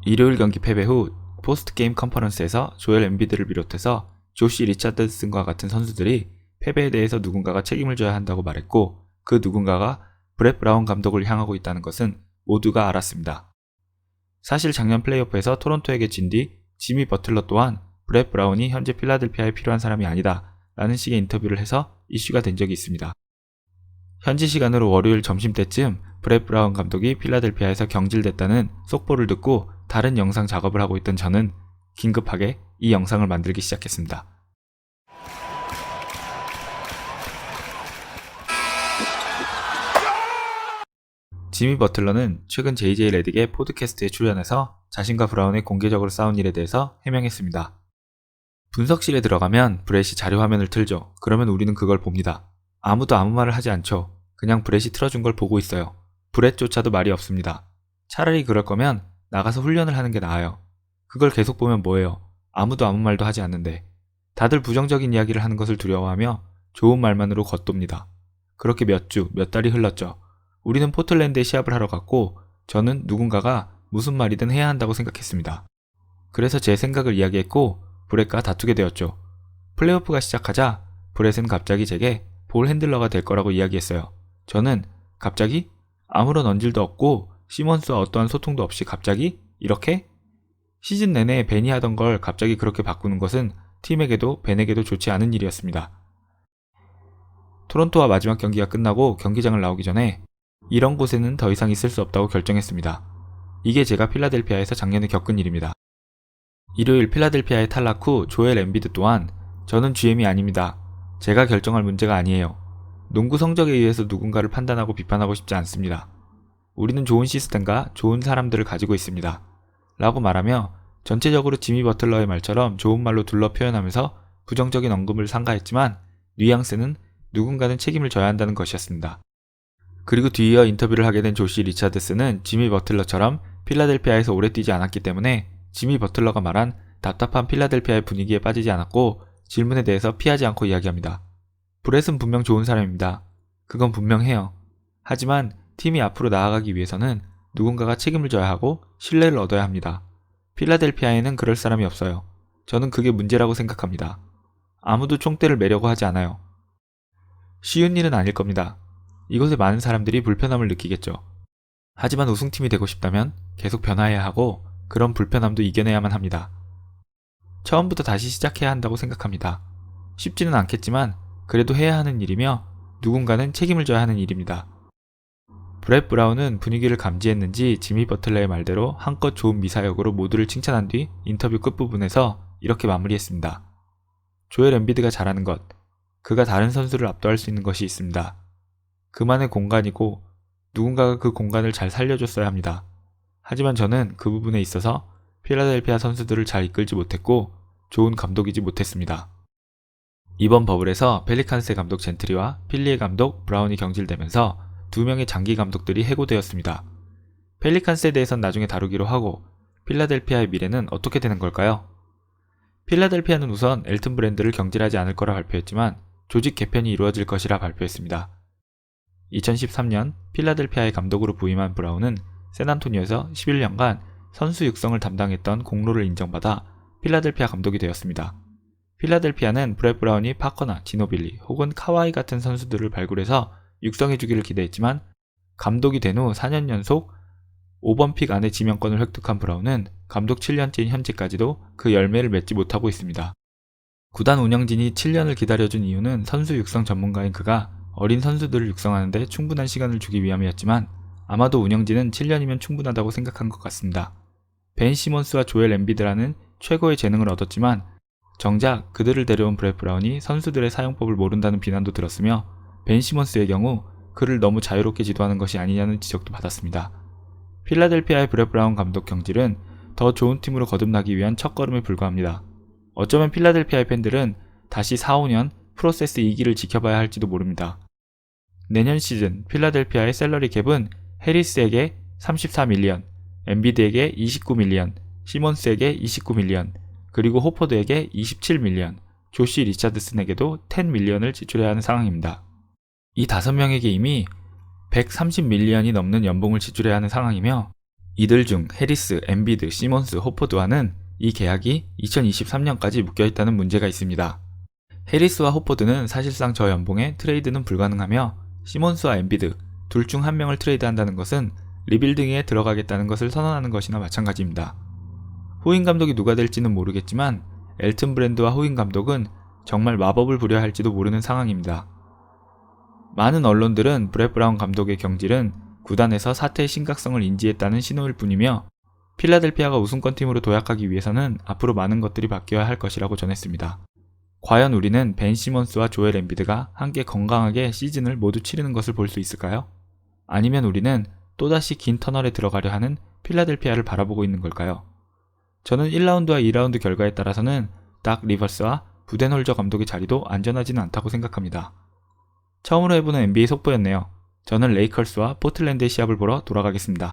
일요일 경기 패배 후 포스트게임 컨퍼런스에서 조엘 엠비드를 비롯해서 조시 리차드슨과 같은 선수들이 패배에 대해서 누군가가 책임을 져야 한다고 말했고, 그 누군가가 브렛 브라운 감독을 향하고 있다는 것은 모두가 알았습니다. 사실 작년 플레이오프에서 토론토에게 진 뒤 지미 버틀러 또한 브렛 브라운이 현재 필라델피아에 필요한 사람이 아니다 라는 식의 인터뷰를 해서 이슈가 된 적이 있습니다. 현지 시간으로 월요일 점심때쯤 브렛 브라운 감독이 필라델피아에서 경질됐다는 속보를 듣고 다른 영상 작업을 하고 있던 저는 긴급하게 이 영상을 만들기 시작했습니다. 지미 버틀러는 최근 JJ 레딕의 포드캐스트에 출연해서 자신과 브라운이 공개적으로 싸운 일에 대해서 해명했습니다. 분석실에 들어가면 브렛이 자료 화면을 틀죠. 그러면 우리는 그걸 봅니다. 아무도 아무 말을 하지 않죠. 그냥 브렛이 틀어준 걸 보고 있어요. 브렛조차도 말이 없습니다. 차라리 그럴 거면 나가서 훈련을 하는 게 나아요. 그걸 계속 보면 뭐예요? 아무도 아무 말도 하지 않는데. 다들 부정적인 이야기를 하는 것을 두려워하며 좋은 말만으로 겉돕니다. 그렇게 몇 주, 몇 달이 흘렀죠. 우리는 포틀랜드에 시합을 하러 갔고 저는 누군가가 무슨 말이든 해야 한다고 생각했습니다. 그래서 제 생각을 이야기했고 브렛과 다투게 되었죠. 플레이오프가 시작하자 브렛은 갑자기 제게 볼 핸들러가 될 거라고 이야기했어요. 저는 갑자기? 아무런 언질도 없고 시몬스와 어떠한 소통도 없이 갑자기? 이렇게? 시즌 내내 벤이 하던 걸 갑자기 그렇게 바꾸는 것은 팀에게도 벤에게도 좋지 않은 일이었습니다. 토론토와 마지막 경기가 끝나고 경기장을 나오기 전에 이런 곳에는 더 이상 있을 수 없다고 결정했습니다. 이게 제가 필라델피아에서 작년에 겪은 일입니다. 일요일 필라델피아의 탈락 후 조엘 엠비드 또한 저는 GM이 아닙니다. 제가 결정할 문제가 아니에요. 농구 성적에 의해서 누군가를 판단하고 비판하고 싶지 않습니다. 우리는 좋은 시스템과 좋은 사람들을 가지고 있습니다. 라고 말하며 전체적으로 지미 버틀러의 말처럼 좋은 말로 둘러 표현하면서 부정적인 언급을 삼가했지만 뉘앙스는 누군가는 책임을 져야 한다는 것이었습니다. 그리고 뒤이어 인터뷰를 하게 된 조시 리차드슨은 지미 버틀러처럼 필라델피아에서 오래 뛰지 않았기 때문에 지미 버틀러가 말한 답답한 필라델피아의 분위기에 빠지지 않았고 질문에 대해서 피하지 않고 이야기합니다. 브렛은 분명 좋은 사람입니다. 그건 분명해요. 하지만 팀이 앞으로 나아가기 위해서는 누군가가 책임을 져야 하고 신뢰를 얻어야 합니다. 필라델피아에는 그럴 사람이 없어요. 저는 그게 문제라고 생각합니다. 아무도 총대를 매려고 하지 않아요. 쉬운 일은 아닐 겁니다. 이곳에 많은 사람들이 불편함을 느끼겠죠. 하지만 우승팀이 되고 싶다면 계속 변화해야 하고 그런 불편함도 이겨내야만 합니다. 처음부터 다시 시작해야 한다고 생각합니다. 쉽지는 않겠지만 그래도 해야 하는 일이며 누군가는 책임을 져야 하는 일입니다. 브렛 브라운은 분위기를 감지했는지 지미 버틀러의 말대로 한껏 좋은 미사역으로 모두를 칭찬한 뒤 인터뷰 끝부분에서 이렇게 마무리했습니다. 조엘 엠비드가 잘하는 것, 그가 다른 선수를 압도할 수 있는 것이 있습니다. 그만의 공간이고 누군가가 그 공간을 잘 살려줬어야 합니다. 하지만 저는 그 부분에 있어서 필라델피아 선수들을 잘 이끌지 못했고 좋은 감독이지 못했습니다. 이번 버블에서 펠리칸스의 감독 젠트리와 필리의 감독 브라운이 경질되면서 두 명의 장기 감독들이 해고되었습니다. 펠리칸스에 대해선 나중에 다루기로 하고 필라델피아의 미래는 어떻게 되는 걸까요? 필라델피아는 우선 엘튼 브랜드를 경질하지 않을 거라 발표했지만 조직 개편이 이루어질 것이라 발표했습니다. 2013년 필라델피아의 감독으로 부임한 브라운은 샌안토니오에서 11년간 선수 육성을 담당했던 공로를 인정받아 필라델피아 감독이 되었습니다. 필라델피아는 브렛 브라운이 파커나 지노빌리 혹은 카와이 같은 선수들을 발굴해서 육성해주기를 기대했지만 감독이 된 후 4년 연속 5번 픽 안에 지명권을 획득한 브라운은 감독 7년째인 현재까지도 그 열매를 맺지 못하고 있습니다. 구단 운영진이 7년을 기다려준 이유는 선수 육성 전문가인 그가 어린 선수들을 육성하는 데 충분한 시간을 주기 위함이었지만 아마도 운영진은 7년이면 충분하다고 생각한 것 같습니다. 벤 시몬스와 조엘 엠비드라는 최고의 재능을 얻었지만 정작 그들을 데려온 브렛 브라운이 선수들의 사용법을 모른다는 비난도 들었으며 벤 시몬스의 경우 그를 너무 자유롭게 지도하는 것이 아니냐는 지적도 받았습니다. 필라델피아의 브렛 브라운 감독 경질은 더 좋은 팀으로 거듭나기 위한 첫걸음에 불과합니다. 어쩌면 필라델피아의 팬들은 다시 4-5년 프로세스 2기를 지켜봐야 할지도 모릅니다. 내년 시즌 필라델피아의 셀러리 캡은 해리스에게 34밀리언, 엠비드에게 29밀리언, 시몬스에게 29밀리언, 그리고 호퍼드에게 27밀리언, 조시 리차드슨에게도 10밀리언을 지출해야 하는 상황입니다. 이 5명에게 이미 130밀리언이 넘는 연봉을 지출해야 하는 상황이며 이들 중 해리스, 엠비드, 시몬스, 호포드와는 이 계약이 2023년까지 묶여있다는 문제가 있습니다. 해리스와 호포드는 사실상 저 연봉에 트레이드는 불가능하며 시몬스와 엠비드 둘 중 한 명을 트레이드한다는 것은 리빌딩에 들어가겠다는 것을 선언하는 것이나 마찬가지입니다. 후임 감독이 누가 될지는 모르겠지만 엘튼 브랜드와 후임 감독은 정말 마법을 부려야 할지도 모르는 상황입니다. 많은 언론들은 브렛 브라운 감독의 경질은 구단에서 사태의 심각성을 인지했다는 신호일 뿐이며 필라델피아가 우승권 팀으로 도약하기 위해서는 앞으로 많은 것들이 바뀌어야 할 것이라고 전했습니다. 과연 우리는 벤 시몬스와 조엘 엠비드가 함께 건강하게 시즌을 모두 치르는 것을 볼 수 있을까요? 아니면 우리는 또다시 긴 터널에 들어가려 하는 필라델피아를 바라보고 있는 걸까요? 저는 1라운드와 2라운드 결과에 따라서는 닥 리버스와 부덴홀저 감독의 자리도 안전하지는 않다고 생각합니다. 처음으로 해보는 NBA 속보였네요. 저는 레이커스와 포틀랜드의 시합을 보러 돌아가겠습니다.